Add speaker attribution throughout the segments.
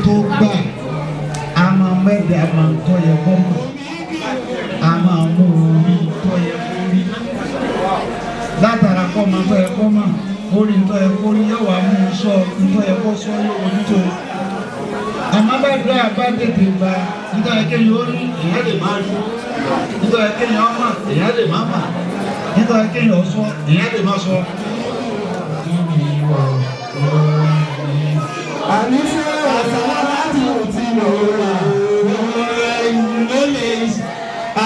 Speaker 1: tó gbà a máa mẹ́ẹ̀dẹ̀ a máa tọ́ yẹ kọ́ mọ̀ a máa mú orí tọ́ yẹ kó rí látara kọ́ máa tọ́ yẹ kọ́ mọ̀ orí tọ́ yẹ kó rí yóò wá mú un sọ tọ́ yẹ kó sọ yóò ojú tó àmọ́ bá dúró àbá tètè gba nítorí kéèyàn ó rí èèyàn lè má rí nítorí kéèyàn ó mọ̀ èèyàn lè má mà nítorí kéèyàn ó sọ èèyàn lè má sọ.
Speaker 2: àníṣe àṣàlá láti òtí lòórà òòrè lólè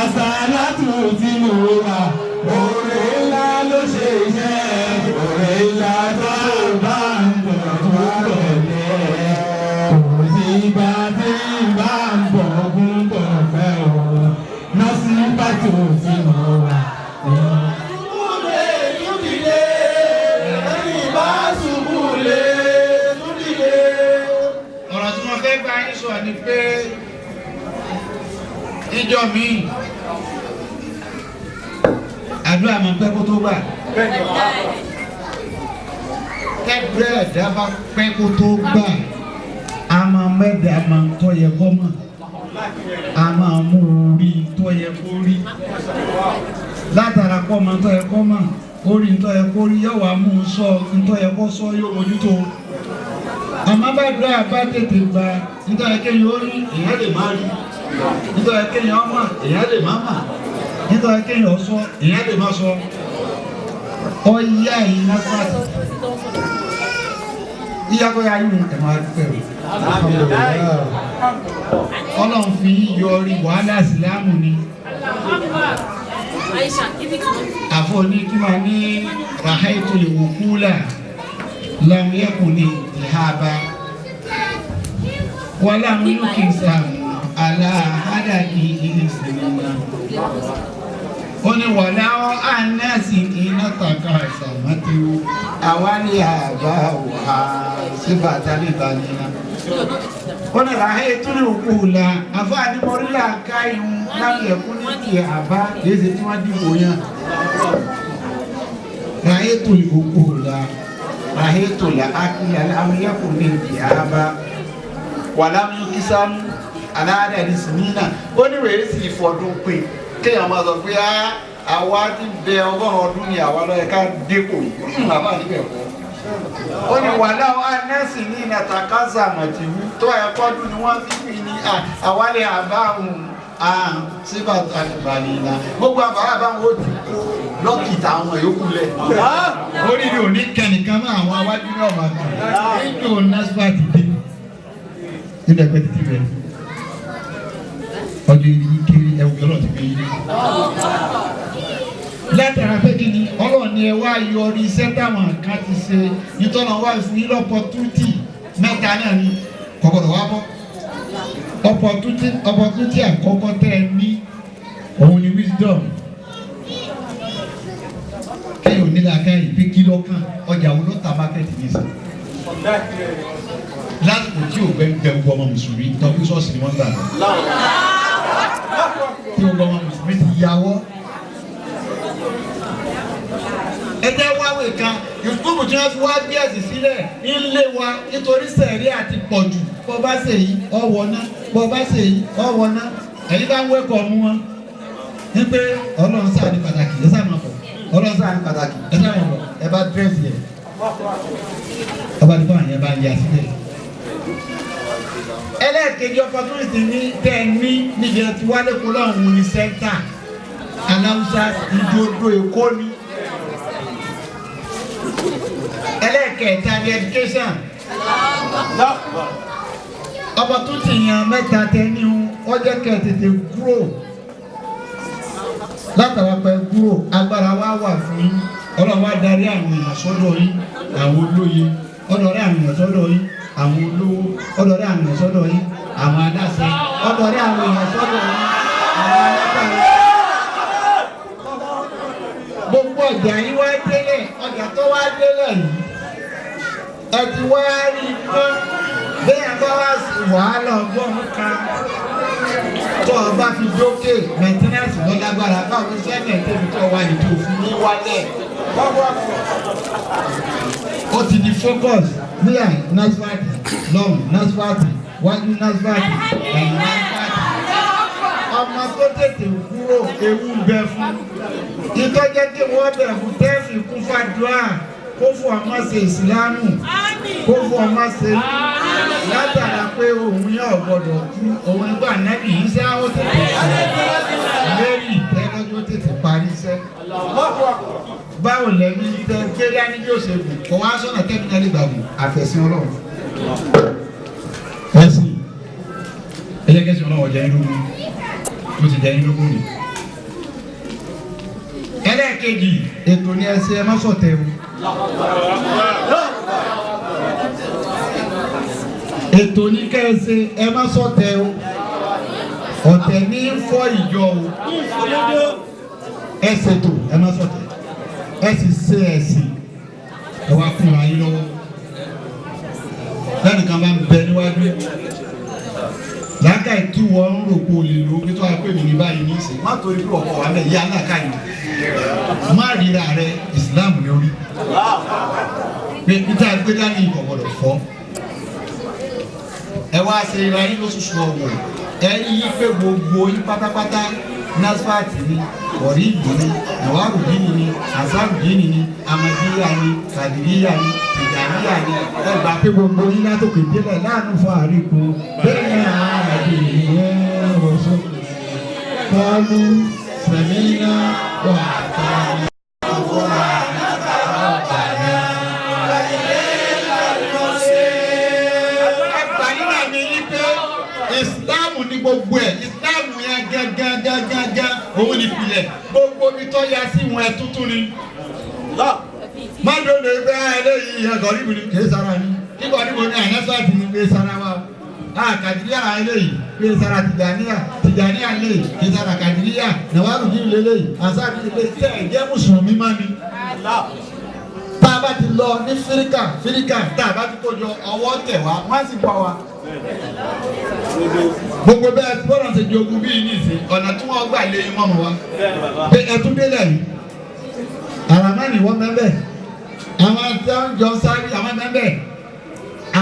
Speaker 2: àṣàlá láti òtí lòórà òòrè ńlá ló ṣe iṣẹ́ òòrè ńlá tó bá ń bọ̀ tó bẹ̀rẹ̀ òòrè bá tí bá ń bọ̀ gún bọ̀ fẹ́ o nọ́ọ̀sì pàtó òtí lòórà.
Speaker 1: Ni pé ìjọ mi àdúrà máa pẹ́ kó tó gbà kẹ́gbẹ́ ẹ̀dá bá pẹ́ kó tó gbà a máa mẹ́ẹ̀dá a máa tọ́ yẹ kọ́ mọ̀ a máa mú orí tọ́ yẹ kó rí látara kọ́ máa tọ́ yẹ kọ́ mọ̀ orí tọ́ yẹ kó rí yóò wá mú un sọ tọ́ yẹ kó sọ yóò mójútó àmọ́ bá dúrà bá tètè gba nítorí kéèyàn ó rí èèyàn lè má rí nítorí kéèyàn ó mọ̀ èèyàn lè má mà nítorí kéèyàn ó sọ èèyàn lè má sọ ọyá yìí lásìkò yíyákọ́yá yìí mú ẹ̀mọ́ adúpẹ́ rẹ̀ ọlọ́run fi yọrí wàhálà ìsìlámù ni àfọ̀ ní kí máa ní ràhẹ́tò lè wò kúlà lam yakuni ihaba walam yukisa ala hadadi ilisina oni walaw anasi inataka samatu awali aba wa sifatali banina oni rahetuli ukula afani morila kayun lam yakuni ihaba lezi tí wọ́n dìbò yan rahetuli ukula rahito la akila amiyako min diaba wala mukisam alada dismina oni we si fọdún pé kéèyàn máa sọ pé àwa ti bẹ ọgọ́rùn ọdún ni àwa ló yẹ ká dépò bàbá níbẹ̀ kọ́ oni wala anasi ni natakaza matiwu tó ẹ kọ́dún ni wọ́n fi ní àwálé àbáhùn síbà àtìbàlìlà gbogbo àbáwá báwọn ó ti kó lọ́kìtà àwọn yòókù lẹ̀. orí mi ò ní kẹ́nìkan náà àwọn awájú náà máa kàn níjó násífàtì dé nílẹ̀ pẹ́ títí rẹ̀ ọjọ́ ìdí kiri ẹ̀wù yọ̀rọ̀ ti fi yí. látara pé kí ni ọlọ́run ni ẹ wá yọrí iṣẹ́ táwọn kan ti ṣe nítorí wá fún yín lọ́pọ̀tútì mẹ́ta náà ni kọ̀kọ̀dọ̀ wá bọ́ opportunity àkọ́kọ́ tẹ́ ẹ ní òun ni wisdom kẹ́yìn onílàáká ìgbé kí lọ́kàn ọjà wo ló ta market yìí sí lásìkò tí ò gbẹ́ngbẹ́ gbọ́ ọmọ mùsùlùmí tọ́kí ṣọ́ọ̀ṣì ni wọ́n gbà lọ tí ó gbọ́ ọmọ mùsùlùmí ti yàwọ́ ẹgbẹ́ wáwé kan yòókù tí wọ́n fi wá bí ẹ̀sìn sílẹ̀ ńlé wa nítorí sẹ̀rí àti pọ̀jù bọ́ bá ṣe yìí ọwọ́ ná bọ́ bá ṣe yìí ọwọ́ ná ẹ̀yin bá ń wẹ́kọ̀ mú wọn ní pé ọlọ́run sáà ní pàtàkì ẹ sáà máa bọ̀ ọlọ́run sáà ní pàtàkì ẹ sáà máa bọ̀ ẹ bá dírẹ́sì yẹ ọba nípa àyẹ̀ bá yà sílẹ̀. ẹlẹ́ẹ̀kejì opportunity ní tẹ́ ẹ ní níbi ẹ ti wálé kó lọ́hùn ní sẹ́ńtà aláwùsá ìdodo èkó ni. ẹlẹ́ẹ̀kẹta ní education opportunity yẹn mẹ́ta tẹ́ ní ọjọ́ kẹtẹ̀tẹ̀ grow látàwọn pẹ́ grow agbára wa wà fún yín ọlọ́run wá darí àwọn èèyàn sọ́dọ̀ yín àwọn olóye ọ̀dọ̀rẹ́ àwọn èèyàn sọ́dọ̀ yín àwọn olówó ọ̀dọ̀rẹ́ àwọn èèyàn sọ́dọ̀ yín àwọn adáṣẹ ọ̀dọ̀rẹ́ àwọn èèyàn sọ́dọ̀ yín àwọn alágbára. gbogbo ọjà yín wá délẹ̀ ọjà tó wá délẹ̀ yìí ẹ ti wá rí i tán bẹ́ẹ̀ bá wá sí wàhálà ọgbọ́n kan tó o bá fi dókè mẹtíríàsì lọ lágbára báwo ṣe mẹtẹ́rì tó wà ní tó fi ní wálẹ̀. ó ti di focus níyà nasfati lọ́mù nasfati wájú nasfati ẹ̀yìn nasfati ọmọ tó tètè kúrò ewu bẹ fún ìtọ́jẹ́ kí wọ́n bẹ̀ fún tẹ́ẹ̀fì kún fàdúrà kó fún ọmọ ṣe ìsìlámù kó fún ọmọ ṣe látara pé òun yóò gbọdọ̀ kú òun ẹgbẹ́ ànábì yìí ṣe àwọn tètè lérí ìtẹ́lọ́jọ́ tètè parí iṣẹ́ báwo lẹ́mí tẹ gbé dání bí ó ṣe gùn kò wá sọ́nà tẹ́mínà lè gbàgbọ́ àfẹ̀sìn ọlọ́run ẹ̀sìn ẹ̀yẹ́kẹ́sìn ọlọ́run jẹ́ inú ó ti jẹ́ inú kúrò ẹlẹ́ẹ̀kejì ètò ní ẹsẹ̀ ẹ má sọ̀tẹ̀ o ètò ní kẹ́ẹ̀sẹ̀ ẹ má sọ̀tẹ̀ o ọ̀tẹ̀ ní fọ́ ìjọ o ẹ ṣètò ẹ má sọ̀tẹ̀ ẹ sì ṣe ẹ̀sìn ẹ wá kún ayé lọ́wọ́ lẹ́nìkan bá ń bẹ níwájú láàkà ìtú wọn ń rò pé o lè lo pé tó wá pè mí ní báyìí ní ìsìn má torí pé ọkọ wa bẹ yá láàkà yìí má ríra rẹ Islam lórí pé níta gbé dání ìkọ̀ gbọdọ̀ fọ́ ẹ wá ṣe ra yín lóṣooṣù ọ̀wọ̀ ẹ yí pé gbogbo yín pátápátá nasfati ni wọ̀ríìdì ni nàwárùdíìnì ni azárùdíìnì ni amadíyà ni kàdìríyà ni tìjàníyà ni ẹ gbà pé gbogbo yín látòkè délẹ̀ láàánú fún àríkò bẹ́ẹ̀ ni àádì ìyẹn wọ̀ṣọ́ kọlu sẹ̀mínà wà tààrí. Ìsìláàmù ni gbogbo ẹ̀ ìsìláàmù yẹn gángan òun ni ìpìlẹ̀ gbogbo mi tọ́ ya sí wọn ẹ̀ tuntun ni. má dòdò pé eléyìí ẹ̀gọ́ níbo ni kì í sara ni kíkọ́ níbo ni àyẹ́sọ́ọ̀tì ni kì í sara wa kàdìríyà eléyìí kì í sara tìjàníyà lè kì í sara kàdìríyà nàwárùdí lélẹ́yìí àsáàbí lè tẹ̀ ẹ̀ jẹ́ mùsùlùmí má ni. tá a bá ti lọ ní fíríkà tá a bá ti kó jọ ọwọ́ tẹ̀ wá wọ́n á sì pa wa gbogbo bẹ́ẹ̀ tí wọ́n ṣe jogun bíi nísìn ọ̀nà tí wọ́n gbà lé imọ́ wa pé ẹtún délẹ̀ yìí àràmánì wọ́n mẹ́bẹ̀ àwọn tí wọ́n jọ sáré àwọn mẹ́bẹ̀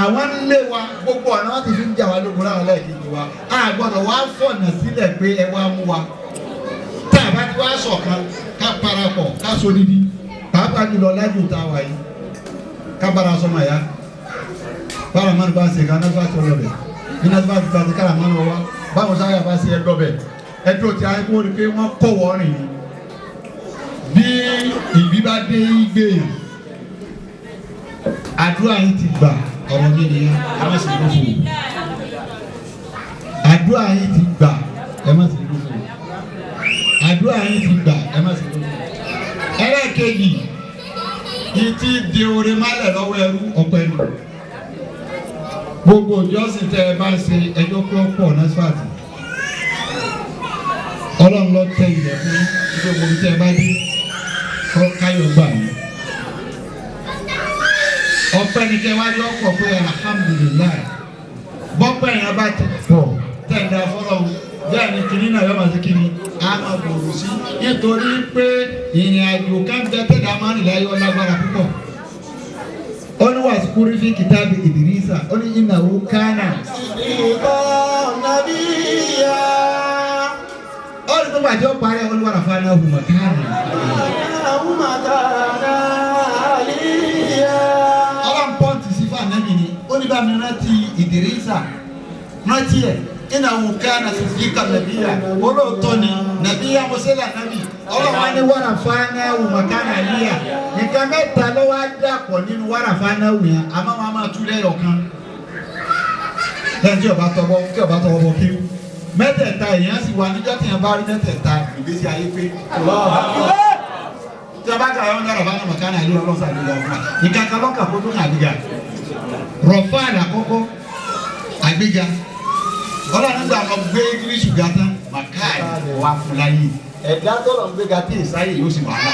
Speaker 1: àwọn lé wa gbogbo ọ̀nà wọn ti fi ń jà wá lógun láwọn lẹ́ẹ̀kejì wa a gbọ́dọ̀ wá fọ̀nà sílẹ̀ pé ẹ wá mú wa tá a bá ti wá ṣọ̀kan ká parapọ̀ ká so níbi pàápàá jùlọ lájú tá a wà yìí ká bára sọmọ ya bára máa ń bá ṣe gan náà bá tó lọ bẹ̀ iná tó bá ti pàṣẹ kára máa ń wá báwọn sáyà bá ṣe ẹgbọ́ bẹ̀ ẹdúró tí a kó rí pé wọ́n kọ̀ wọ́ọ̀rìn ni bí ìbí bá dé igbe yẹn àdúrà yìí ti gbà ọ̀rọ̀ mi nìyẹn ẹ má sì lófo àdúrà yìí ti gbà ẹ má sì lófo àdúrà yìí ti gbà ẹ má sì lófo ẹlẹ́ẹ̀kejì yìí ti di orin málẹ̀ lọ́wọ́ ẹrú ọ̀pẹ nù gbogbo ìjọsìn tẹ ẹ bá ń ṣe ẹjọ́ pé ó pọ̀ nasfati ọlọ́run lọ tẹ ilẹ̀ fún gbogbo tẹ ẹ bá dé kọ́ káyọ̀ gbà mí ọpẹ́ ní kẹ wájú ọ̀pọ̀ pé alhamdulilayi bọ́pẹ́ yẹn bá ti pọ̀ tẹ̀dá fọlọ́ bẹ́ẹ̀ ni kìnìún náà yọ̀ọ́ máa ṣe kìnìún á máa gbòòrò sí nítorí pé ìrìn àjò kan bẹ tẹ̀dá máa ń rìn láyé ọlágbára púpọ̀ onu wasikuri fi kitabi Idrisa oni innahu kana nabiya oni tó bàjẹ́ parí oni wàrà fún anáhùn mọ̀kánà aliya ọlọ́n pọ́ǹtì sí fún anábì ni ó ní bá mi rántí Idrisa rántí ẹ̀ innahu kana siddiqan nabiyya olóòótọ́ ni nàbíyà mọ́sẹ́lá nàbí ọlọ́wọ́n ní wàrà fún anáhùn mọ̀kánà aliya nǹkan mẹ́ta ló wá dàpọ̀ nínú wàrà fún anáhùn yẹn àmọ́ wọn máa tú lẹ́yọ̀ kan lẹ́yìn tí ọba tọwọ́ bọ kí mẹ́tẹ̀ẹ̀ta èèyàn sì wà níjọ́ tí yẹn bá rí mẹ́tẹ̀ẹ̀ta ìgbésí ayé pé tí a bá kà yọ̀ ń dára fún mọ̀kánà aliya ọlọ́sàn àdúgbò ọ̀fà nǹkan kan lọ́kà kó tó ní àgbéga rọ̀fáàn àkọ́kọ́ àgbéga ọlọ́run gbà lọ gbé gírísù gata màkàì wà fúláyé ẹ̀dá tọ́lọ̀ ń gbé gata ìsáyè yóò sì wà lá.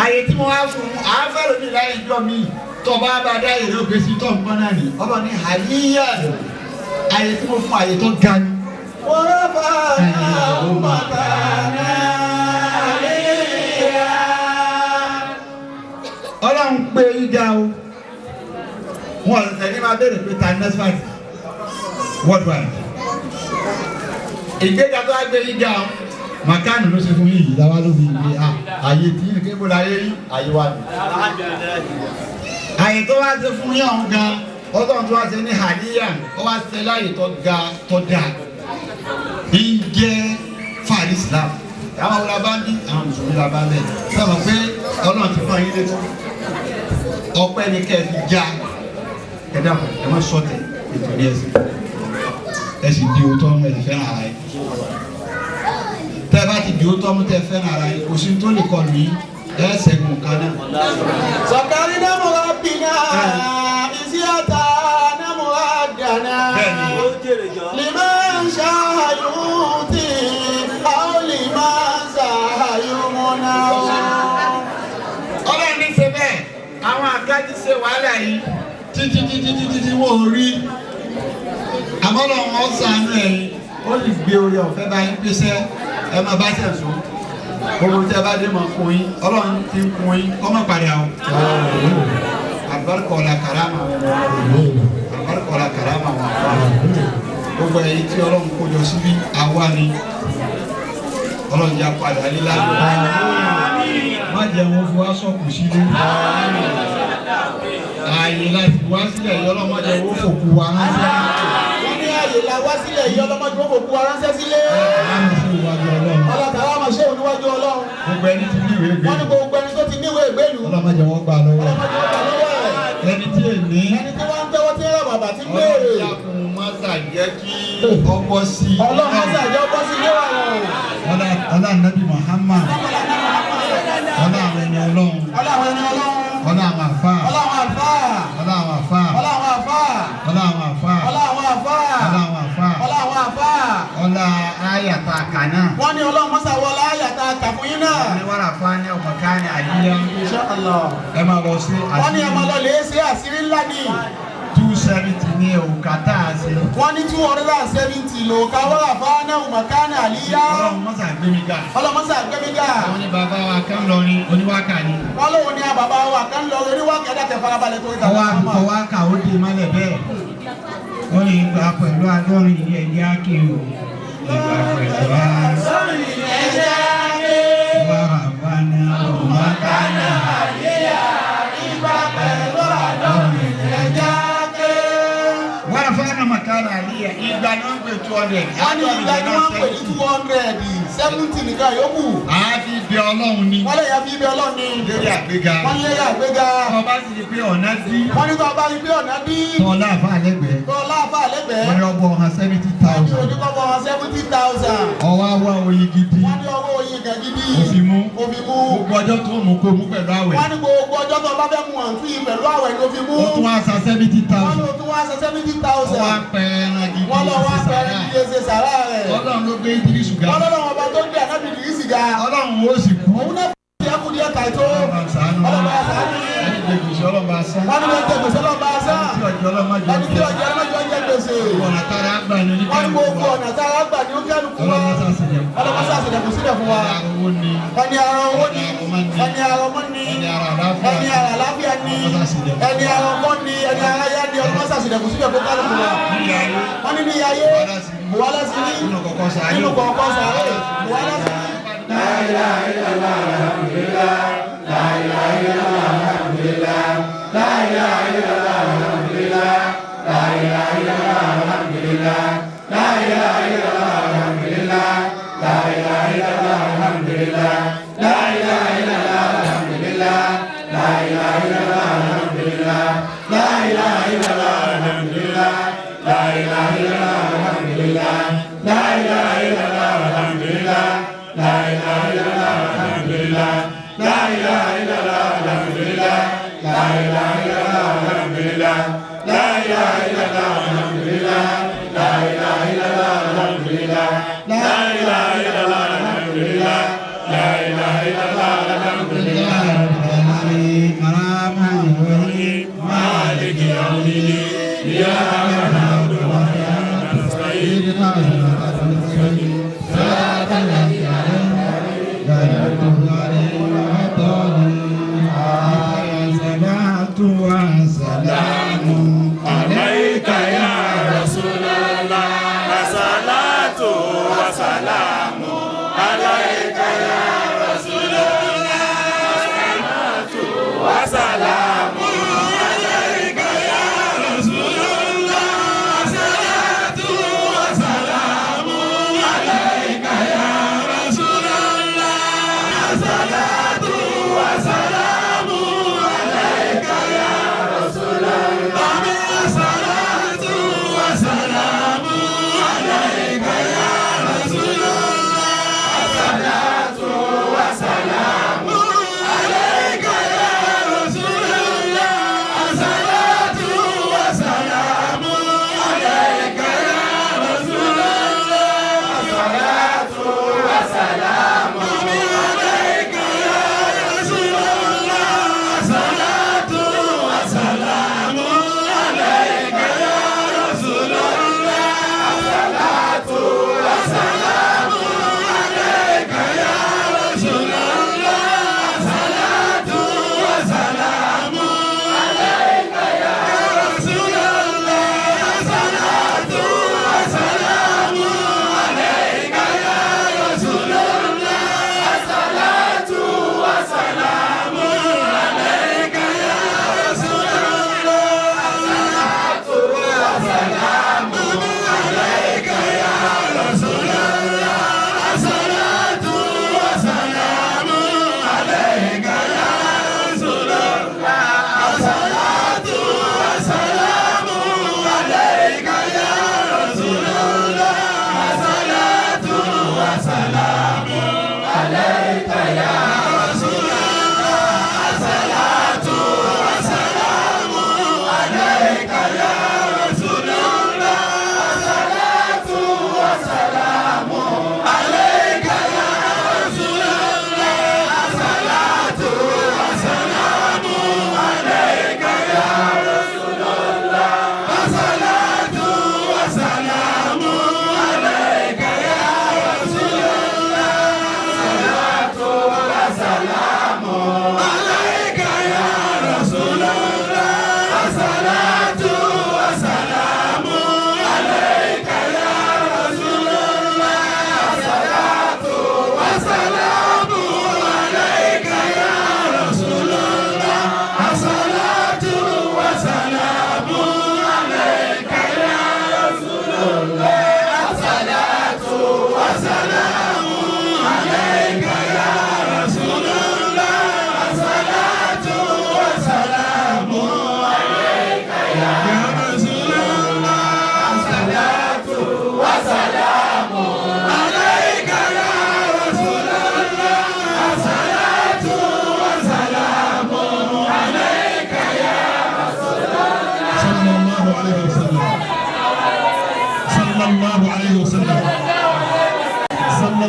Speaker 1: àyè tí mo wá fún àáfẹ́rẹ́ mi láyé jọ mi tọba bá dá èrè òkè sí tọ́ nǹkan náà ni ọlọ́run ní àyíyá àyè tí mo fún àyè tó ga ni. wọ́n bá àwọn màkàrà àyíyá. ọlọ́run pé yíga o wọn ṣẹ̀ṣẹ̀ ní máa bẹ̀rẹ̀ pé ta NSFAT worldwide. ìgbéga tó wá gbé yíga màkánù ló ṣe fún yìí láwa ló fi gbé àyè tí ní kébù láyé rí àyè wa nù. àyè tó wá ṣe fún yín ọ̀hún gan ọlọ́run tó wá ṣe ní hàníyàn ó wá ṣe láyè tó ga tó dáa ń jẹ́ fàálì Islam àwọn ọ̀la bá ń bí àwọn mùsùlùmí la bá ń bẹ̀ sọ̀rọ̀ pé ọlọ́run ti fún yín létí ọpẹ́ ní kẹ́ ẹ fi já ẹ dàpọ̀ ẹ má sọ̀tẹ̀ ètò ní ẹ̀sìn ẹ sì di òótọ́ ẹ sì fẹ́ràn ara yín tẹ́ ẹ bá ti di òótọ́ mú tẹ́ ẹ fẹ́ràn ara yín kò sí tó lè kọ lù yín ẹ ṣẹ́gun kan náà.
Speaker 2: sọ̀kárí náà mo wá bí náà ìsí àtà náà mo wá dáná lè má ṣàyùn tí a ó lè má ṣàyùn mọ́ náà.
Speaker 1: ọlọ́run ní ṣe bẹ́ẹ̀ àwọn àkájí ṣe wàhálà yìí títí wọ́n rí àmọ́ lọ́wọ́ ọ̀sán ẹ̀ ó lè gbé orí ọ̀fẹ́ bá yín pèsè ẹ máa bá tẹ̀ sùn gbogbo tí a bá dé máa kún yín ọlọ́run ti ń kún yín kọ́ máa padà o àbárikọ̀ ọ̀la karama àbárikọ̀ ọ̀la karama wà gbogbo ẹ̀yìn tí ọlọ́run kó jọ síbí àwa ni ọlọ́run yà padà lílá má jẹ́ wọn fún wa sọ̀kù sílé ààyè láti wá sílẹ̀ yìí ọlọ́mọdé owó fòkú wa ránṣẹ́.
Speaker 2: wọ́n ní ààyè la wá sílẹ̀ yìí ọlọ́mọdé owó fòkú wa ránṣẹ́ sílé. ọlọ́tàrà máa ṣe òníwájú ọlọ́run.
Speaker 1: gbogbo ẹni tí níwèé gbé.
Speaker 2: wọ́n ní gbogbo ẹni tó ti níwèé gbélu.
Speaker 1: ọlọ́mọdé wọn gbà lọ́wọ́.
Speaker 2: ọlọ́mọdé wọn gbà lọ́wọ́ ẹ̀.
Speaker 1: ẹni tí èmi.
Speaker 2: ẹni tí wọ́n ń tẹ́wọ́ tí ń rẹ̀ bàbà tí ń béèrè.
Speaker 1: ọlọ́run yàgùn mọ́sà jẹ́ kí ọkọ̀ sí.
Speaker 2: ọlọ́run mọ́sà jẹ́ ọkọ̀ sí ilé wa wọn.
Speaker 1: ọlá nàbí Muhammad. ọlá àwọn ẹni ọlọ́run.
Speaker 2: ọlá àwọn ẹni ọlọ́run.
Speaker 1: ọlá àwọn àfà.
Speaker 2: ọlá àwọn àfà.
Speaker 1: ọlá àwọn àfà.
Speaker 2: ọlá àwọn àfà.
Speaker 1: ọlá àwọn àfà.
Speaker 2: ọlá àwọn àfà.
Speaker 1: ọlá àwọn àfà.
Speaker 2: ọlá àwọn àfà.
Speaker 1: ọlá ayàtà kàná.
Speaker 2: wọ́n ní ọlọ́run mọ́sà wọlé ayàtà kàfún yín náà.
Speaker 1: wọ́n ní wàrà fani ọmọ káni àdíyá.
Speaker 2: Insha Allah.
Speaker 1: ẹ máa lọ sí àṣírí.
Speaker 2: wọ́n ní ẹ máa lọ lè ṣe àṣírí ńlá ni.
Speaker 1: 270 ní òkàtà àṣẹ.
Speaker 2: wọ́n ní 270 lò káwọ́rà fáánà ọmọkánì àlíyá.
Speaker 1: ọlọ́run mọ́sà gbémiga.
Speaker 2: ọlọ́mọ́sà gbẹ́mígà.
Speaker 1: àwọn ní bàbá wa kan lọ ní oníwákà ni.
Speaker 2: wọ́n lóun ní bàbá wa kan lọ oníwákà ẹ̀dàkẹ́ farabalẹ̀ tó ìtàkùn.
Speaker 1: ọwọ́ àwákà ó dé mọ́lẹ̀ bẹ́ẹ̀. ó ní ìgbà pẹ̀lú adọ́rin ilé ẹ̀jẹ̀ ákèrò. ìgbà pẹ̀lú adọ́rin ilé ẹ̀jẹ̀ ákèrò. wàrà fani ọmọkánì àlíyá.
Speaker 2: ìgbà pẹ̀lú adọ́rin ilé ẹ̀jẹ̀
Speaker 1: wàrà fani ọmọkánì àlíyá. ìgbà náà ń pè 200.
Speaker 2: wọ́n ní ìgbà ni wọ́n pè ní 270 nìkan yòókù.
Speaker 1: àáfi bẹ ọlọ́run ni.
Speaker 2: wọ́n lè yà fi ibi ọlọ́run ní.
Speaker 1: lórí àgbéga.
Speaker 2: wọ́n lè yà àgbéga.
Speaker 1: ọba sì rí pé ọ̀nà dí.
Speaker 2: wọ́n ní tó ọba rí pé ọ̀nà bí.
Speaker 1: tọ́lá àfa àlẹ́gbẹ̀ẹ́.
Speaker 2: tọ́lá àfa àlẹ́gbẹ̀ẹ́.
Speaker 1: wọ́n ní ọgbọ́n ọ̀hán 70,000.
Speaker 2: oníkọ́bọ̀ 70,000.
Speaker 1: ọwọ́ àwa oyin gidi.
Speaker 2: wọ́n ní ọwọ́ oyin kan gidi.
Speaker 1: òfin mú.
Speaker 2: òfin mú.
Speaker 1: gbogbo ọjọ́ tó mú kó mú pẹ̀lú àwẹ̀.
Speaker 2: wọ́n ní gbogbo ọjọ́ tó bá fẹ́ mú àǹtí pẹ̀lú àwẹ̀ ni òfin mú.
Speaker 1: ó tún wá sa
Speaker 2: wọ́n
Speaker 1: 70,000.
Speaker 2: ní o tún wá ṣe 70,000.
Speaker 1: ọwọ́ apẹ̀rẹ̀ gidi.
Speaker 2: wọ́n lọ wá pẹ̀lú iye ṣe sàrà rẹ̀.
Speaker 1: ọlọ́run ló gbé ìdírí ṣùgá.
Speaker 2: wọ́n lọ́wọ́ ọba tó gbé ànábì ní ìsìgá.
Speaker 1: ọlọ́run ó sì kú.
Speaker 2: òun náà fi ẹkú díẹ̀ kàìtó.
Speaker 1: ọlọ́run ṣàánú.
Speaker 2: ọlọ́run ṣàánú.
Speaker 1: ẹni gbé gbèsè ọlọ́run bá sán.
Speaker 2: wọ́n ní wọ́n tẹ gbèsè lọ́ba sá.
Speaker 1: ẹni tí ọjọ́ ọlọ́run má jẹ́
Speaker 2: ẹni tí ọjọ́ ọlọ́jọ́ jẹ́ gbèsè.
Speaker 1: ọ̀nà tára gbà ní
Speaker 2: wọ́n ní gbogbo ọ̀nà tá a gbà ní ó kẹ́lu fún wa.
Speaker 1: ọlọ́run sàṣẹ̀dẹ̀.
Speaker 2: ọlọ́run sàṣẹ̀dẹ̀ kò sílẹ̀ fún wa.
Speaker 1: owó ni.
Speaker 2: ẹni ara owó ni. ẹni ara ọmọ ni.
Speaker 1: ẹni ara àlàáfíà.
Speaker 2: ẹni ara àlàáfíà ni. ẹni ara ọmọ ni. ẹni ara yá ni ọlọ́run sàṣẹ̀dẹ̀ kò sílẹ̀ fún kálù fún wa. wọ́n ní ní ayé. wàhálà sí ní.
Speaker 1: nínú kọ̀ọ̀kan sàárè.
Speaker 2: nínú kọ̀ọ̀kan sàárè. wàhálà sí ní.
Speaker 3: La ilaha illallah alhamdulillah. La ilaha illallah alhamdulillah. La ilaha illallah alhamdulillah. La ilaha illallah alhamdulillah. La ilaha illallah alhamdulillah. La ilaha illallah alhamdulillah. La ilaha illallah alhamdulillah. La ilaha illallah alhamdulillah. La ilaha illallah alhamdulillah. La ilaha illallah alhamdulillah. La ilaha illallah alhamdulillah. La ilaha illallah alhamdulillah. La ilaha illallah alhamdulillah. La ilaha illallah alhamdulillah. La ilaha illallah alhamdulillah. La ilaha illallah alhamdulillah. La ilaha illallah alhamdulillah. La ilaha illallah alhamdulillah. Maliki yawmiddin. Iyyaka na'budu wa iyyaka nasta'in.
Speaker 1: وسلام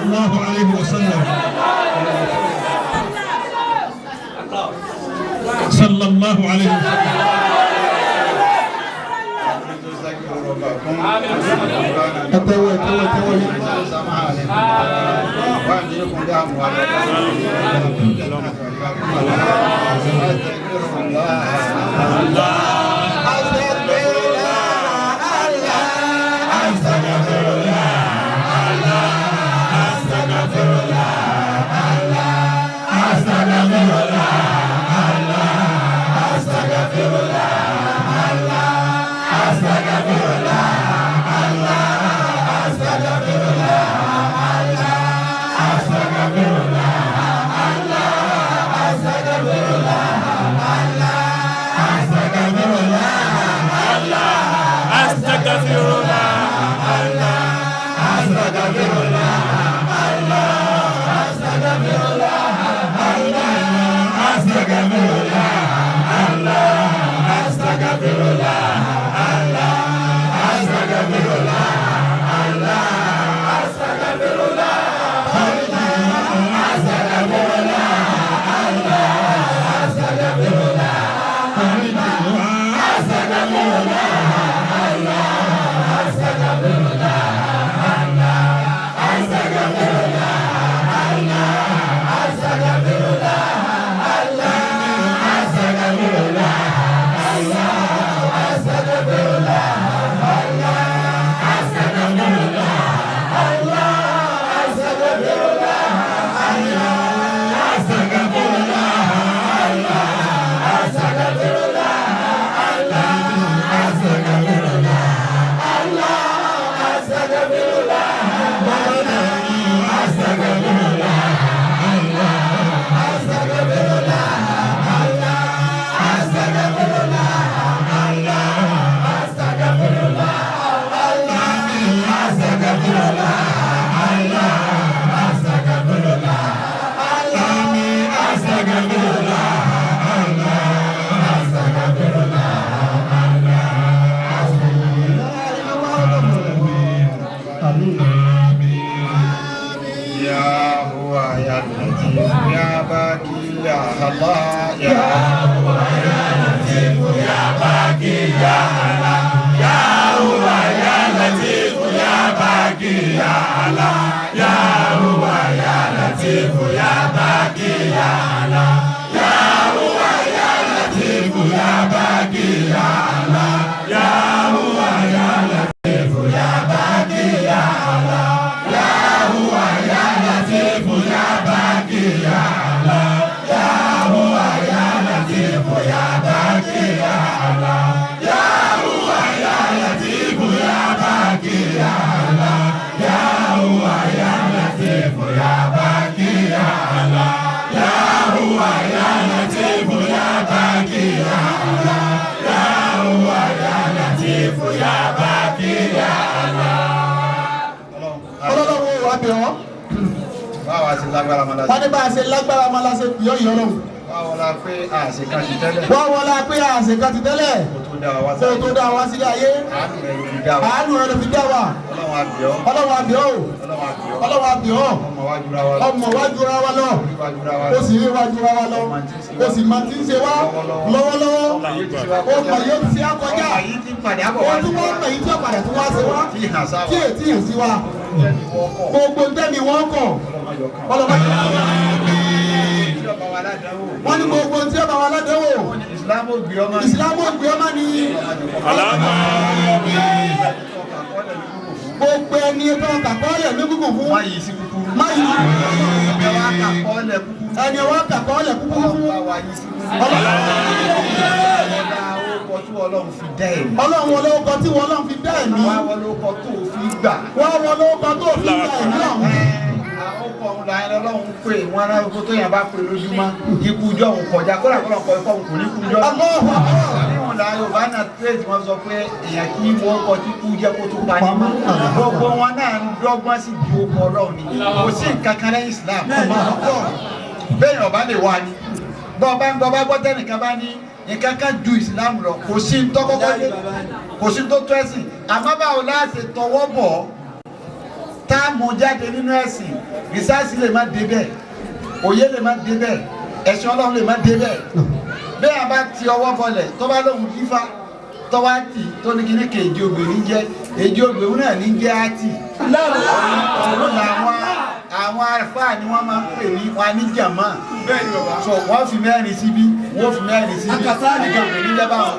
Speaker 2: الله عليه وسلم صلى الله عليه وسلم
Speaker 4: wọ́n ní bá a ṣe lágbára máa la ṣe yọ ìyọ́rọ̀.
Speaker 1: wọ́n wọlá pé àṣekà ti tẹ́lẹ̀.
Speaker 4: wọ́n wọlá pé àṣekà ti tẹ́lẹ̀. kó tó dá wa sílé ayé. àánú rẹ̀ ló fi dá wa. ọlọ́run àbíọ́. ọlọ́run àbíọ́. ọmọ wájú ra wa lọ. ó sì rí wájú ra wa lọ. ó sì máa ti ń ṣe wá lọ́wọ́lọ́wọ́. ó mọ̀ yóò ti ṣe àkọjá. ó tún wọ́n mọ̀ yìí tí ó padà tún wá ṣe wá. tí ètí yẹn sí wa. gbogbo ntẹ́ni wọ́n kọ̀. wọ́n ní gbogbo tí ó bá wa ládẹ́wò. ìsìlámù ògbé ọmọ ni. gbogbo ẹni tó ń kàkọ́ọ̀lẹ̀ ní kúkú fún. má yìí sí kúkúrú. má yìí sí kúkúrú. ẹni wọ́n kàkọ́ọ̀lẹ̀ kúkúrú fún. Ọlọ́run fi dá ẹ̀mí. Ọlọ́run olóko tí Ọlọ́run fi dá ẹ̀mí. Wá olóko tó fi gbà. Wá olóko tó fi gbà ẹ̀mí ọ̀hún. Ọkọ̀ ọ̀hún la ẹni Ọlọ́run pè wọ́n ará oko tó yàn bá pè lójúmọ́. Ikú jọ òun kọjá kó làkọ́ lọ́kọ̀ ẹ̀kọ́ òun kò ní kú jọ. Níwọ̀n la Yorùbá náà tírèdì wọn sọ pé èèyàn kì í wọ ọkọ̀ tí kú jẹ́ kó tó pa ní mọ́. Gbogbo wọn náà ń dọ́gbọ́n sí ju ọkọ̀ Ọlọ́run ni. Kò sí nǹkan kan lẹ́yìn Islam. Bẹ́ẹ̀ ọba lè wá ni. Bọ́ bá gbọ́ tẹ́nìkan bá ní nǹkan kan ju ìsìlámù lọ kò sí tó kọ́kọ́ dé kò sí tó tó ẹ̀sìn àmọ́ báwo láti tọwọ́ bọ̀ tá a mú jáde nínú ẹ̀sìn rìsáàsì lè má débẹ̀ òye lè má débẹ̀ ẹ̀sìn Ọlọ́run lè má débẹ̀ bẹ́ẹ̀ bá ti ọwọ́ bọlẹ̀ tó bá lóhun fífa tó wá tì tó ní kíní kejì obìnrin jẹ́ èjì obìnrin náà ní jẹ́ àtì ọ̀run làwọn àfáà ni wọ́n máa ń pè ní wọn ní jàmá so wọ́n fi mẹ́rin síbí wọ́n fi mẹ́rin síbí èjì obìnrin jẹ́ báwọn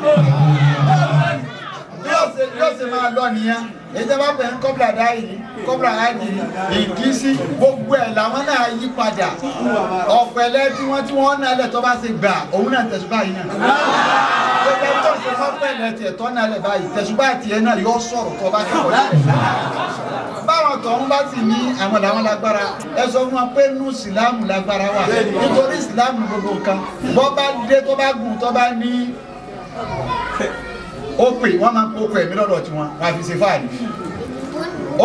Speaker 4: yóò ṣe máa lọ nìyẹn èyí bá pè ń kọ́bìlà dáìní kọ́bìlà áìní ìkísí gbogbo ẹ̀ làwọn náà yí padà ọ̀pẹ̀lẹ̀ tí wọ́n náà lẹ̀ tó bá ṣe gbà òun náà tẹ̀sùbá yìí náà gbogbo tó ṣe fọ́pẹ̀lẹ̀ tiẹ̀ tọ́ náà lẹ̀ báyìí tẹ̀sùbá tiẹ̀ náà yóò sọ̀rọ̀ tó bá kẹ́kọ̀ọ́ báwọn tọ̀hún bá sì ní àwọn làwọn lágbára ẹ sọ fún wọn pé nù ìsìlámù lágbára wà nítorí ìsìlámù gbogbo nǹkan bọ́ bá dé tó bá gùn tó bá ní ó pè wọ́n máa ń kó okò ẹ̀mí lọ́dọ̀ tí wọ́n fi ṣe fáàlì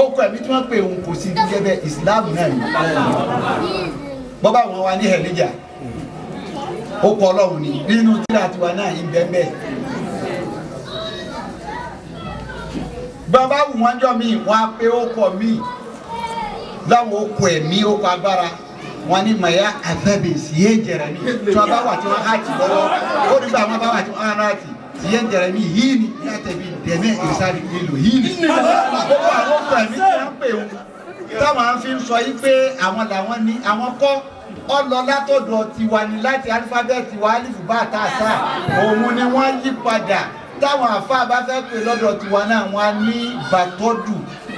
Speaker 4: okò ẹ̀mí tí wọ́n pè òun kò sí gẹ́gẹ́ bẹ́ẹ̀ ìsìláàmù náà ni bọ́bá wọn wá ní ẹ̀lẹ́jà okò ọlọ́run ni nínú tíra tiwa náà ìbẹ́ẹ̀bẹ́ bọ́bá wù wọ́n jọ míì wọ́n á pé okò míì láwọn okò ẹ̀mí okò agbára wọ́n ní màyà àfẹ́bẹ̀sì yé jẹ̀rẹ̀ mi tí wọ́n bá wà tí wọ́n á ti lọ́wọ́ ó nígbà wọn bá wà tí wọ́n á ti yẹn jẹrẹ mi yìí ni yàtọ̀ bí dẹ̀mẹ́ ìsáré nílò yìí ni. gbogbo àwọn ọkọ ẹ̀mí tí wọ́n pè wọ́n táwọn fi ń sọ yìí pé àwọn làwọn ní àwọn kọ́ ọlọ látọ̀dọ̀ tiwa ni láti alifábẹ́ẹ̀tì wa alifu bá a ta àṣà òun ni wọ́n yí padà táwọn àfa bá fẹ́ pè lọ́dọ̀ tiwa náà wọ́n á ní bàtọ́dù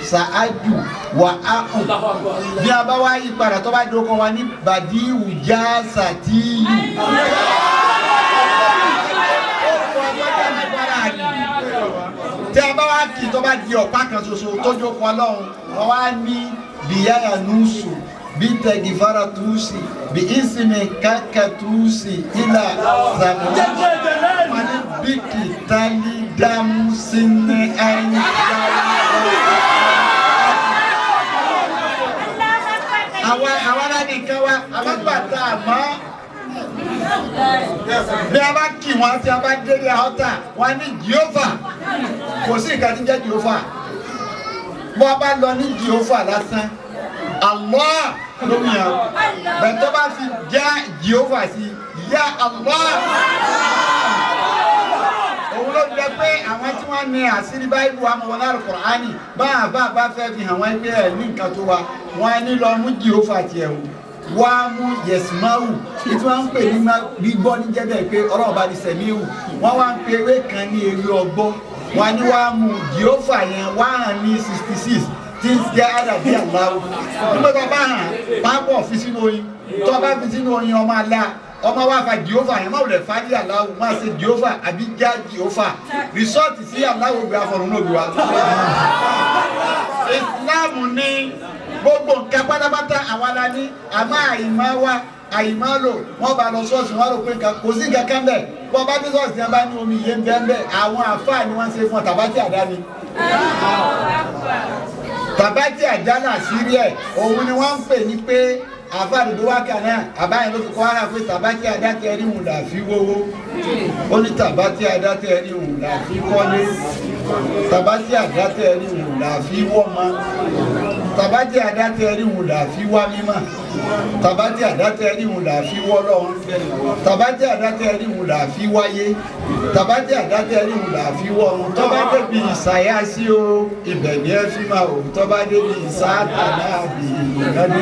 Speaker 4: sàájù wà á kù bí a bá wá yí padà tó bá dókọ̀ wa ní bàdíwù já sàtíyù. tí a bá wá kì í tó bá di ọ̀pá kan ṣoṣo tó jókòó Ọlọ́run wọ́n wá ní bìyàyà nùsù bí tẹ̀gìfàrà túùsì bí ìsinmi kàkà túùsì ìlà zàmù wọ́n ní bí kìtàlí dàmú sínú ẹ̀yìn àwọn aládìkan wa àwọn gbàtà àmọ́ bí a bá kì wọ́n tí a bá délé ọ̀tá wọ́n ní Jèhófà kò sí nǹkan tí ń jẹ́ Jèhófà bọ́ bá lọ ní Jèhófà lásán Allah ló ń yàn bẹ́ẹ̀ tó bá fi já Jèhófà sí yá Allah òun ló jẹ́ pé àwọn tí wọ́n ní àṣírí báyìí wà mọ́ wọn lára Kùránì bá fẹ́ fi hàn wọ́n pé ẹ̀ ní nǹkan tó wa wọ́n á ní lọ mú Jèhófà tiẹ̀ wò wá mú yẹsùmáwù tí wọ́n ń pè ní gbígbọ́ ní jẹ́bẹ̀ pé ọlọ́ọ̀bá ní sẹ̀míwù wọ́n wá ń pe ewé kan ní ewé ọgbọ́ wọ́n ní wá mú Jèhófà yẹn wá hàn ní 66 tí ń jẹ́ àdàbí àláwù nígbà tó bá hàn pápọ̀ fi sínú oyin tó bá fi sínú oyin ọmọ alá ọmọ wa fa Jèhófà yẹn máa rẹ̀ fájí àláwù máa ṣe Jèhófà àbí já Jèhófà rìsọ́ọ̀tì sí àláwù gbé afọ̀rún náà gbé wa. Ìsìláàmù ní gbogbo nǹkan pátápátá àwọn ala ní àmọ́ àyìnmá wa àyìnmá lò wọ́n bá lọ ṣọ́ọ̀ṣì wọ́n rò pé nǹkan kò sí nǹkan kan bẹ́ẹ̀ bọ́ bá dé ṣọ́ọ̀ṣì yẹn bá ní omi yẹn bẹ́ẹ̀ àwọn àfáà ni wọ́n ṣe fún ọ tàbátì àdáni tàbátì àdánà sírí ẹ̀ òun ni wọ́n ń pè ní pé àfáàdùdó wákà náà àbáyé ló fi kọ́ ara pé tàbátì àdátẹ́ rí hùn là fi wówó ó ní tàbátì àdátẹ́ rí hùn là fi kọ́lé tàbátì àdátẹ́ rí hùn là fi wọ́mọ tàbátì àdátẹ́ rí hùn là fi wá mímọ́ tàbátì àdátẹ́ rí hùn là fi wọ́ lọ́run tàbátì àdátẹ́ rí hùn là fi wáyé tàbátì àdátẹ́ rí hùn là fi wọ́ ọ̀run tọ́ba débi ìsàyà sí o ibẹ̀ ni ẹ fi máa wò tọ́ba débi ìsáàtà náà bì ìgbàdé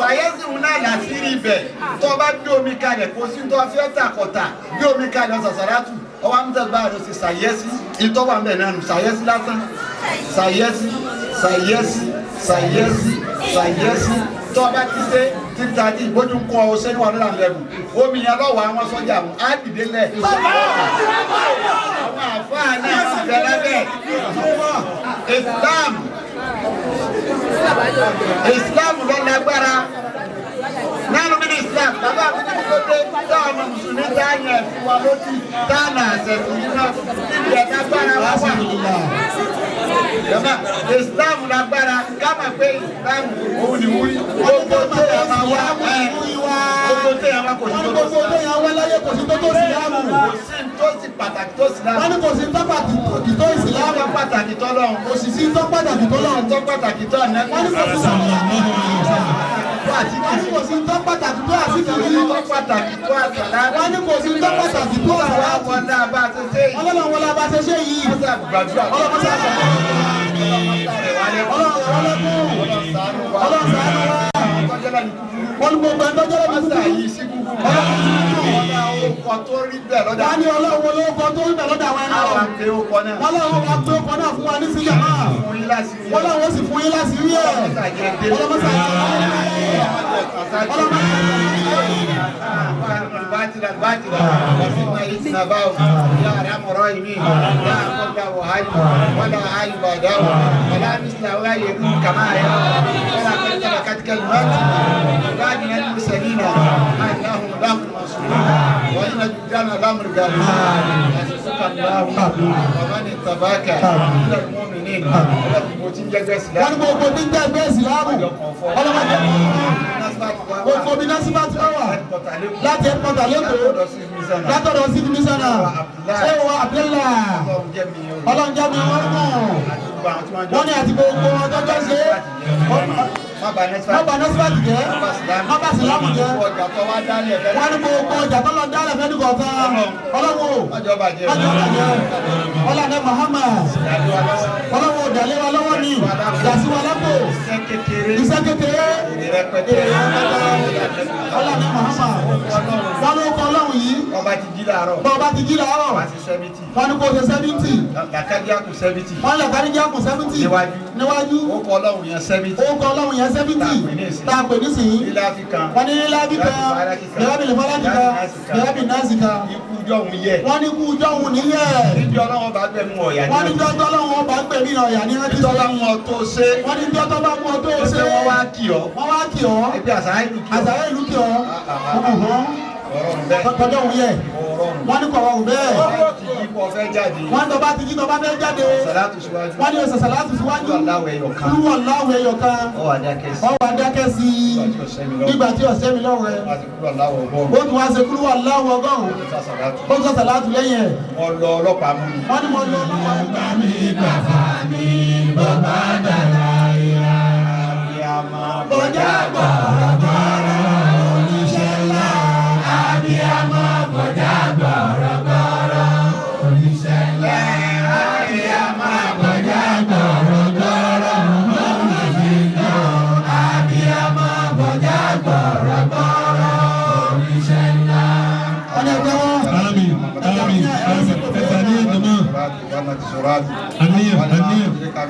Speaker 4: sàyẹ́sìmù náà làṣírí ibẹ̀ tó bá gbé omi kalẹ̀ kó sí tó fi ọ́tà kọ̀tà gbé omi kalẹ̀ ọ̀sàsàrátù ọwọ́ amútẹ́gbà rẹ̀ sí sàyẹ́sì ìtọ́wà ń bẹ̀ náà nù sàyẹ́sì lásán sàyẹ́sì tó bá ti ṣe títa tí ìgbójú ń kọ́ ọ sẹ́ni wà lọ́la lẹ́bù omi yẹn lọ́wọ́ àwọn sọ́jà mú á dìde lẹ̀ àwọn àfáà náà sì bẹ̀ lábẹ́ Islam ló lágbára nánú bí Islam bàbá mi ní kó dé táwọn ọmọ mùsùlùmí tá a yàn fún wa lójú táànà àṣẹ̀sùn yìí náà níbi ẹ̀dá gbára wá wà
Speaker 1: Islam lágbára káma pé Islam òun ni wúrí gbogbo tó yà máa wá gbogbo tó yà máa kò sí tó tó sí láàmù kò sí tó sí pàtàkì tó sí láàmù. Wọ́n ní kò sí tó pàtàkì tó sí láàmù. Tó pàtàkì tó lọ́hùn. Kò sì sí tó pàtàkì tó lọ́hùn. Tó pàtàkì tó ọ̀nà. Wọ́n ní kò sí tó pàtàkì tó àsìkiri. Tó pàtàkì tó àsàlá. Wọ́n ní kò sí tó pàtàkì tó àsàlá. Wọ́n náà bá ṣe ṣe yìí. Ọlọ́run wọn la bá ṣe ṣe yìí. Wọ́n sà gbàdúrà. Ọlọ́run sà gbàdúrà. Ọlọ́run ṣàánú wa. Wọ́n ní gbogbo ẹni tó jẹ́ lẹ́nu kúkú. Ọkọ̀ tó rí bẹ́ẹ̀ lọ́dà. Wọ́n ní ọlọ́run olóko tó rí bẹ́ẹ̀ lọ́dà àwọn ẹ̀rọ. Wọ́n lọ́wọ́ wa gbé ọkọ̀ náà fún wa ní sílẹ̀ náà. Wọ́n lọ́wọ́ sì fún yín láti rí ẹ̀. Ọlọ́mọ وإن جدنا الأمر قال يحسبك الله ومن اتبعك من المؤمنين وتبوتين جاء الإسلام وتبوتين جاء الإسلام gbogbo bí násìbà tí wọ́n wà láti ẹ̀kọ́ tàlẹ́kọ̀ọ́ látọ̀dọ̀ sí ibi mísánà ṣé wọ́n àbílà ọlọ́njẹ́ mi wọ́n mọ̀ wọ́n ní àti gbogbo ọjọ́ tó ṣe má bà násìbà ti jẹ́ má bà sílámù jẹ́ wọ́n ní gbogbo ọjà tó lọ dálẹ̀ fẹ́ nìkan kan ọlọ́wọ́ ọlọ́dẹ Muhammad ọlọ́wọ́ dàlẹ́ wa lọ́wọ́ ni dàsí wa lápò iṣẹ́ kékeré ọlọ́dẹ Muhammad wọn ló kọ ọlọ́run yìí ọba ti jí láàárọ̀ wọn ni kò ṣe 70 wọn làkàdíjà kù 70 níwájú ó kọ ọlọ́run yẹn 70 tá a pè nísìnyí wọn ní lílábì kan lílábì lè fọlá jìkan lílábì náà sì kan wọ́n ní kú jọ́hun níyẹ̀. níjọ́ ọlọ́wọ́ bá gbẹ̀mí ọ̀yà ní. wọ́n ní jọ́tọ́ ọlọ́wọ́ bá gbẹ̀mí ọ̀yà ní rántí. níjọ́ bá mú ọ tó ṣe. wọ́n ní jọ́tọ́ bá mú ọ tó ṣe. wọ́n wá kì ọ́. ẹgbẹ́ àṣàyà ìlú kì ọ́. àṣàyà ìlú kì ọ́. tọ́jọ́ òun yẹ. wọ́n ní kọ̀wọ́ òun bẹ́ẹ̀. wọ́n tó bá ti jí tó bá fẹ́ jáde. wọ́n ní oṣù sàlátù síwájú. kúrúwọ̀ láwọ̀ ẹyọ kan. ọwọ́ adákẹ́ sí i. nígbà tí ọ̀sẹ̀ mi lọ́wọ́ rẹ̀. ó tún wá ṣe kúrúwọ̀ láwọ̀ ọgọ́rùn-ún. ó sọ sàlátù lẹ́yìn ẹ̀.
Speaker 4: wọ́n lọ ọlọ́pàá mú mi.
Speaker 1: wọ́n ní mo lọ ọlọ́pàá mú
Speaker 2: mi. bàbá mi bàbá dàda ìyá.
Speaker 1: bọ́jà
Speaker 2: gbọ̀rọ̀gbọ̀rọ̀ oníṣẹ́ ńlá. abiyamọ bọ́jà gbọ̀rọ̀gbọ̀rọ̀ oníṣẹ́ ńlá. abiyamọ bọ́jà gbọ̀rọ̀gbọ̀rọ̀ oníṣẹ́ ńlá. abiyamọ bọ́jà gbọ̀rọ̀gbọ̀rọ̀ oníṣẹ́ ńlá.
Speaker 1: ọ̀nà ìgbẹ́wọ́.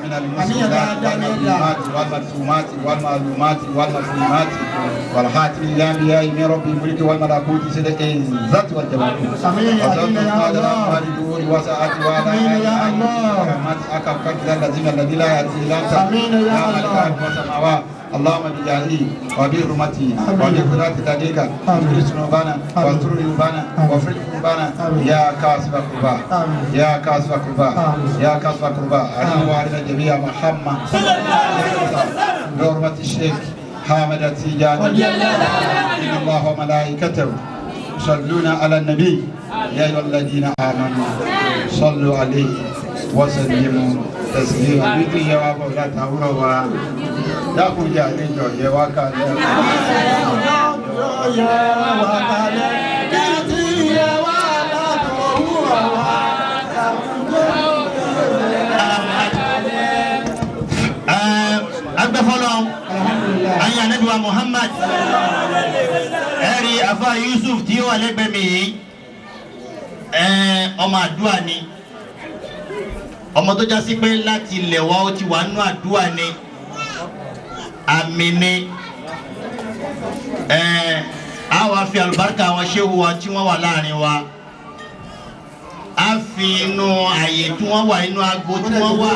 Speaker 4: من المسلمات والمكتومات والمعلومات والمفهومات والخاتم الانبياء من رب الملك والملكوت سيد العزة والجلال وسعت وعلى رحمتك قدر الذي لا يأتي الا انت يا ملك السماوات اللهم بجاهه وبحرمته وبقدرة لديك اغفر ذنوبنا واستر عيوبنا واغفر ذنوبنا يا كاشف الكرباء يا كاشف الكرباء يا كاشف الكرباء علينا وعلينا جميعا محمد بحرمة الشيخ حامد التيجاني إن الله وملائكته يصلون على النبي يا أيها الذين آمنوا صلوا عليه وسلموا تسليما بيتي يا أبو لا تهوروا dákun jẹ́ àlejò yẹ wá kalẹ̀.
Speaker 1: yẹ wá kalẹ̀ kí ti yẹ wá látọ̀ òwúrọ̀ wá.
Speaker 5: agbẹ́fọ́lọ́ ayé anabiwa Muhammad ẹ̀rí afa Yusuf tí ó wà lẹ́gbẹ̀ẹ́ mi yìí ọmọ àdúrà ni ọmọ tó jásí pé láti ilẹ̀ wa ó ti wà nínú àdúrà ni àmì ni a wá fi àlùbáríkà àwọn ṣéwù wa tí wọ́n wà láàrin wa a fi inú àyè tí wọ́n wà inú agbo tí wọ́n wà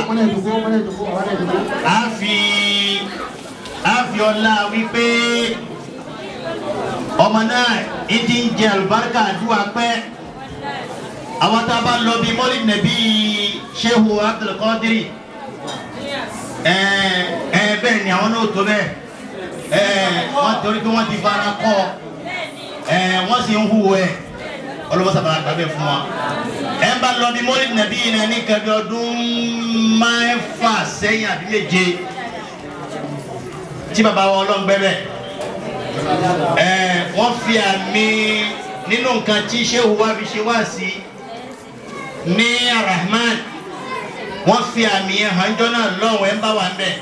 Speaker 5: a fi ọlá wípé ọmọ náà ìdí ń jẹ àlùbáríkà àdúrà pẹ́ àwọn tá a bá lọ bí mọ́lì nẹ̀bí ṣéwù Abdul Qadir bẹ́ẹ̀ ni àwọn náà tó bẹ́ẹ̀ wọ́n torí pé wọ́n ti fara kọ́ wọ́n sì ń hùwà ẹ̀ ọlọ́wọ́ sábà gbà bẹ́ẹ̀ fún wa. ẹ ń bá lọ bí mọ́lì nàbí yìí náà ní kẹbi ọdún 6 sẹ́yìn àbí 7 tí bàbá wa ọlọ́ngbẹ́ bẹ́ẹ̀ wọ́n fi àmì nínú nǹkan tí Shehu wa fi ṣe wá sí ní Arahman wọ́n fi àmì yẹn hàn jọ náà lọ́wọ́ ẹ̀ ń bá wà ń bẹ̀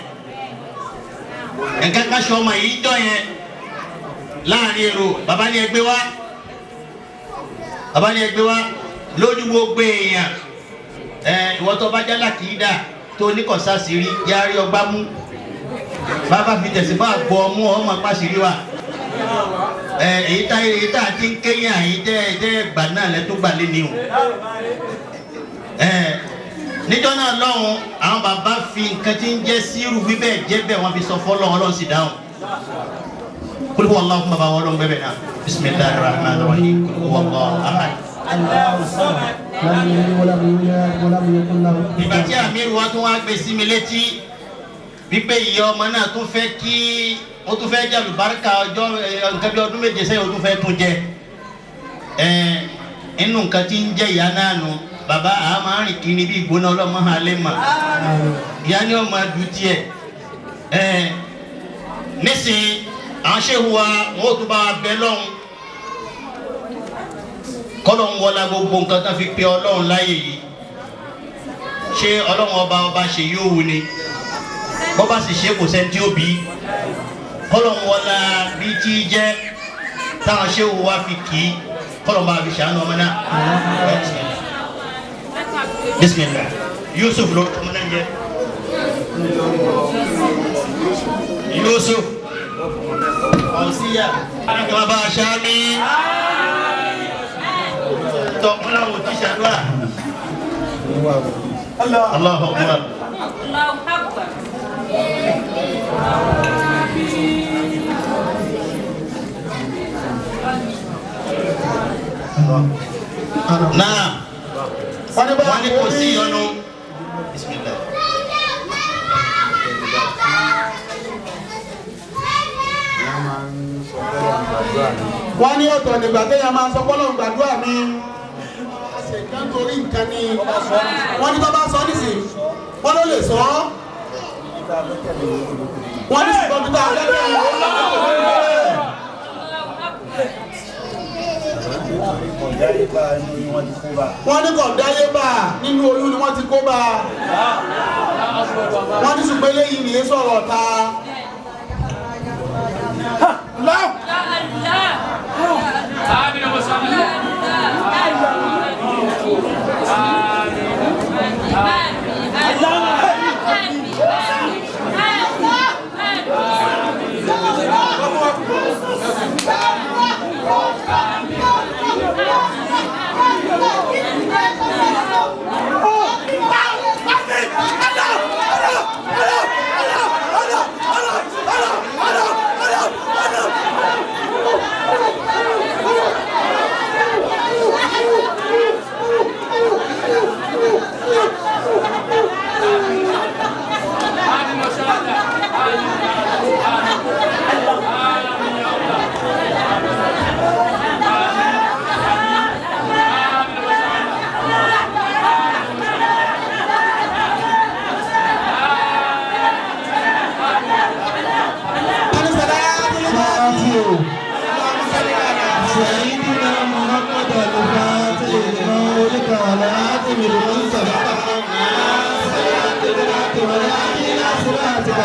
Speaker 5: nǹkan kan ṣe ọmọ yìí jọ yẹn láàrin èrò bàbá ní ẹgbẹ́ wa lójú gbogbo èèyàn ìwọ tó bá jálá kì í dà tó oníkọ̀ọ́sá sí rí yára ọgbà mú bàbá fi tẹ̀sí bá gbọ́ ọmú ọmọ pàṣírí wa èyí tá a ti ń kéyìn àyí tẹ́ gbà náà lẹ́tọ́ gbà lé ní o níjọ́ náà lọ́hùn àwọn bàbá fi nǹkan tí ń jẹ́ sírù wíbẹ̀ jẹ́ bẹ́ẹ̀ wọ́n fi sọ fọ́lọ́ ọlọ́run sì dáhùn kul huwa Allahu bàbá wọn lọ́n bẹ́ẹ̀ náà bismillahir rahmanir rahim kul huwa Allahu ahad. ìgbà tí àmírù wa tún wá gbé sí mi létí wípé ìyá ọmọ náà tún fẹ́ kí ó tún fẹ́ jẹ́ àlùbáríkà ọjọ́ nǹkan bí ọdún 7 sẹ́yìn ó tún fẹ́ tún jẹ inú nǹkan tí ń jẹ́ ìyá náà nù bàbá àá máa ń rìn kiri bí ìgbóná ọlọ́mọ hàn lè mà ìyá ni ọmọ adùn tiẹ̀ nísìnyí àwọn Shehu wa wọn ò tún bá wa bẹ lọ́hùn kọ́lọ̀ ń wọlá gbogbo nǹkan tó fi pe ọlọ́run láyè yìí ṣé ọlọ́run ọba ṣe yóò wù ni bọ́ bá sì ṣe kò sẹ́ni tí ó bí kọ́lọ̀ ń wọlá bí tí jẹ́ táwọn Shehu wa fi kì í kọ́lọ̀ ń bá fi ṣàánú ọmọ náà. Bismillah Yusuf ló ọmọ náà jẹ Yusuf ọ̀síyà akẹ́kọ̀ọ́ bá a ṣá mi tọ́ wọn làwọn ò ti ṣàdúrà Allahu Akbar. Náà wọ́n ní kò sí ìyọnu Bismillah.
Speaker 4: wọ́n ní ọ̀tọ̀ nígbà téèyàn máa ń sọ pọ́lọ́ gbàdúrà mi nítorí nǹkan ni wọ́n ní bàbá sọ nísìnyí wọ́n ló lè sọ ọ́ wọ́n ní ṣùgbọ́n bí táwọn lẹ́gbẹ̀ẹ́ yìí wọ́n ní kò dáyé bá nínú oyún ni wọ́n ti kó bá wọ́n ní ṣùgbọ́n eléyìí nìyé sọ̀rọ̀ ta.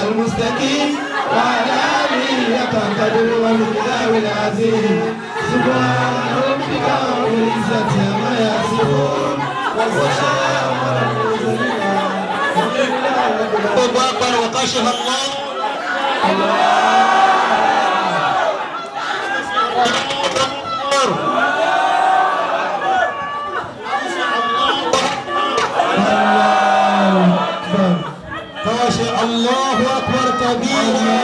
Speaker 2: المستقيم وعلى آله قدر والمقدار العظيم سبحان ربك رب العزة عما يصفون وسلام على المرسلين
Speaker 5: الله أكبر وكشف الله
Speaker 2: الله أكبر كبيرا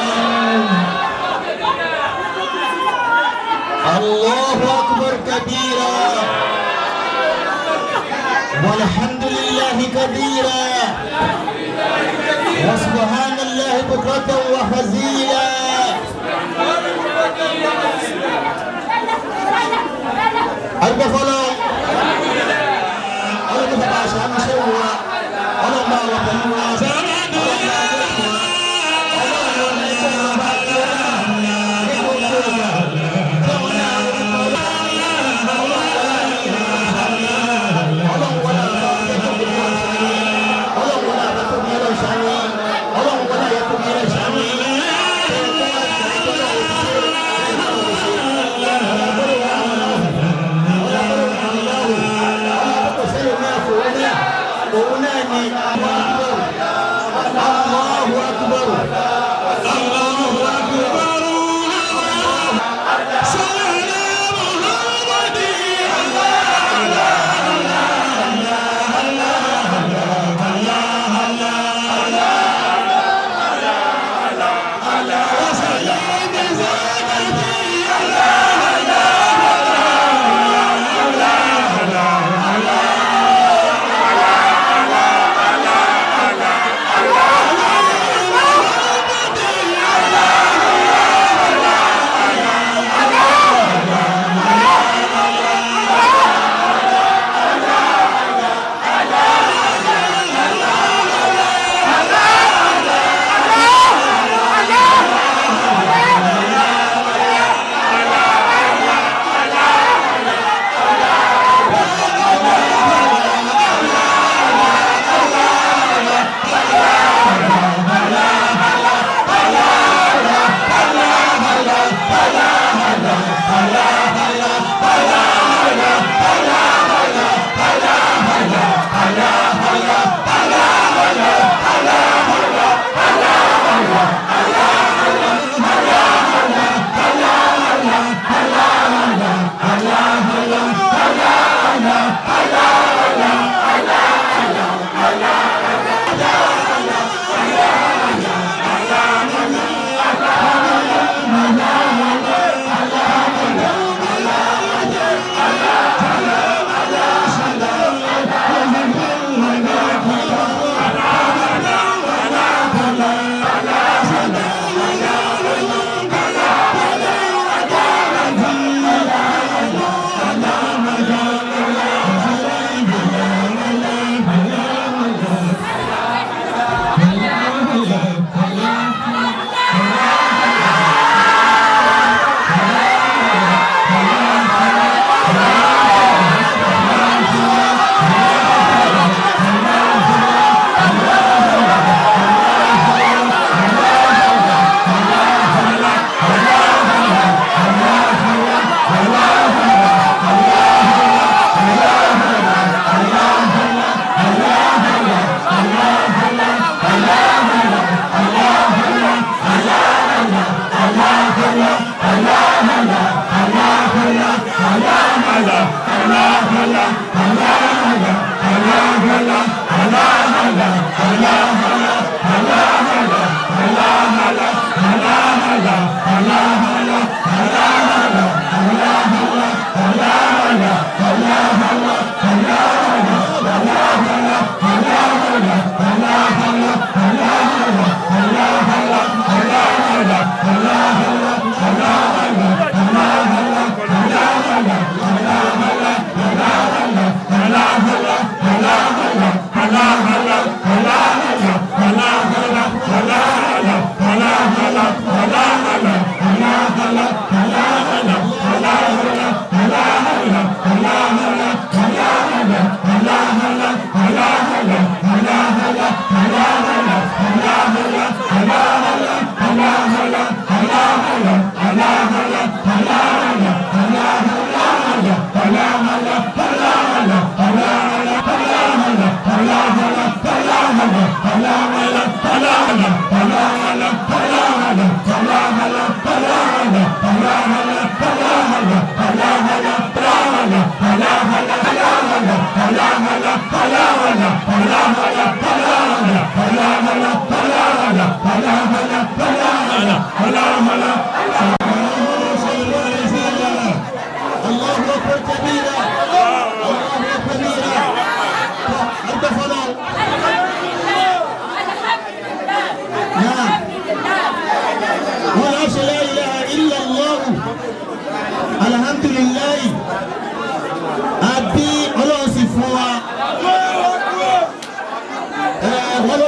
Speaker 2: الله أكبر كبيرا والحمد لله كبيرا وسبحان بكرة وفزيلا أرجو فلو أرجو تباشر مشوا أنا ما وكلوا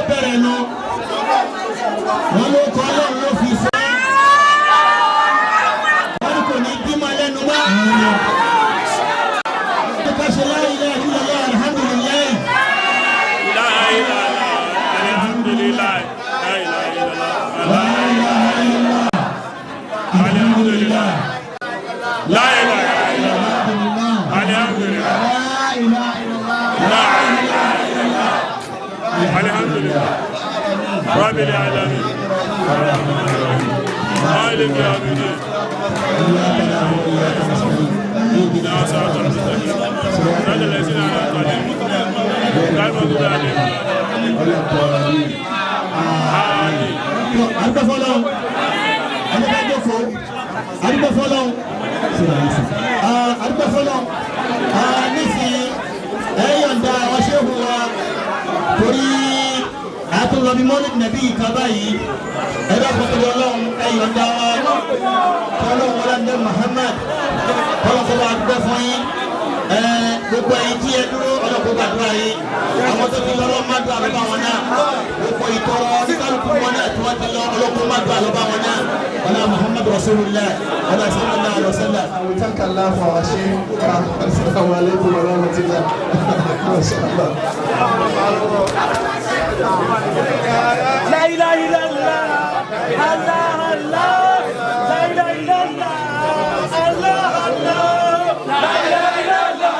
Speaker 2: bẹ̀rẹ̀ nu wọn ló kọ́ ọlọ́run ló fi sọ wọn kò ní bímọ lẹ́nu mọ́ ká ṣe la ilaha illallah alhamdulillah.
Speaker 3: Alhamdulillah. La ilaha illallah. Alhamdulillah. La ilaha illallah. Alhamdulillah. La ilaha illallah. Alhamdulillah. Rabbil alamin. Malik yawmiddin. اهدنا صراط المستقيم صراط الذين انعمت عليهم غير المغضوب عليهم ولا الضالين آمين.
Speaker 2: Adúgbò fọlọ́n adúgbò fọlọ́n nísìnyí ẹ̀yọ̀ǹda àwọn ṣéhù wa torí àtúnlọ́bí mọ́lẹ̀ nàbí ìkàbá yìí ẹ̀rọ àkọ́kọ́ ọlọ́run ẹ̀yọ̀ǹda wa kọ́lọ́run wọlé ní Muhammad kọ́lọ́kọ́ wa dúpẹ́ fún yín gbogbo ẹ̀yin tí ẹ dúró ọlọ́kọ́ gbàdúrà yìí àwọn tó ti lọ́rọ́ má dùn àlọ́bà wọn náà gbogbo ìtọ́rọ oníkálukú wọn náà tí wọ́n ti lọ ọlọ́kọ́ má dùn àlọ́bà wọn náà ọlá Muhammad Rasulullah ọlá sallallahu alaihi wasallam.
Speaker 4: We thank Allah for our Sheikh. Assalamu alaikum wa rahmatullah. MashaAllah.
Speaker 2: La ilaha illallah Allah Allah la ilaha illallah Allah Allah la ilaha illallah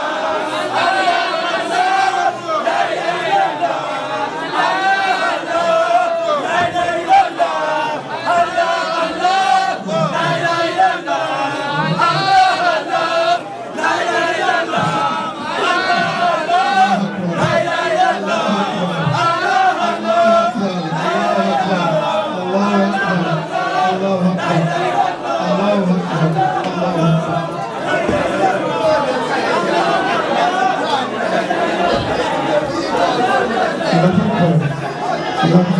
Speaker 4: Thank you.